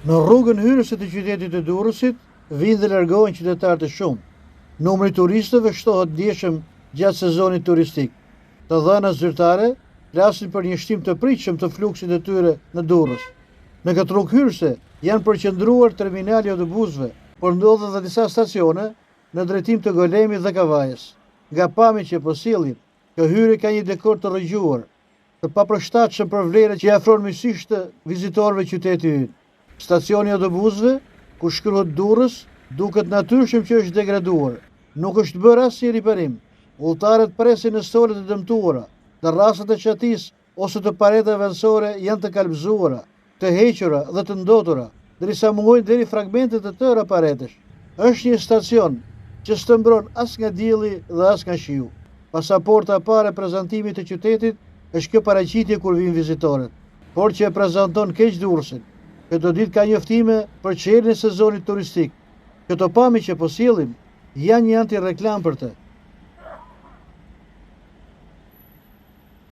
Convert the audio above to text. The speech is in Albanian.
Në rrugën hyrëse të qytetit të Durrësit, vinë dhe largohen qytetarë të shumë. Numri turistëve shtohet ndjeshëm gjatë sezonit turistik. Të dhënat zyrtare flasin për një shtim të pritshëm të fluksit të tyre në Durrës. Në këtë rrugë hyrëse janë përqendruar terminali i autobusëve, por ndodhen edhe disa stacione në drejtim të Golemit dhe Kavajës. Nga pamjet që po sillin, kjo hyrje ka një dekor të rrëgjuar, të papërshtatshëm për vlerën që i afron mysisht të vizitorëve qyteti ynë. Stacioni i autobusëve, ku shkruhet Durrës, duket natyrshëm që është degraduar. Nuk është bërë asnjë riparim. Udhëtarët presin në stolet e dëmtuara, terrasat e qatisë ose të paretave vendësore janë të kalbëzuara, të hequra dhe të ndotura, derisa mungojnë deri fragmente të tëra paretesh. Është një stacion që s'tëmbron as nga dielli dhe as nga shiu. Pasaporta e parë e prezantimit të qytetit është kjo paraqitje kur vijnë vizitorët, por që e prezanton keq Durrësin. Këto ditë ka njoftime për çeljen e sezonit turistik. Këto pamje që po sillim janë një anti-reklam për të.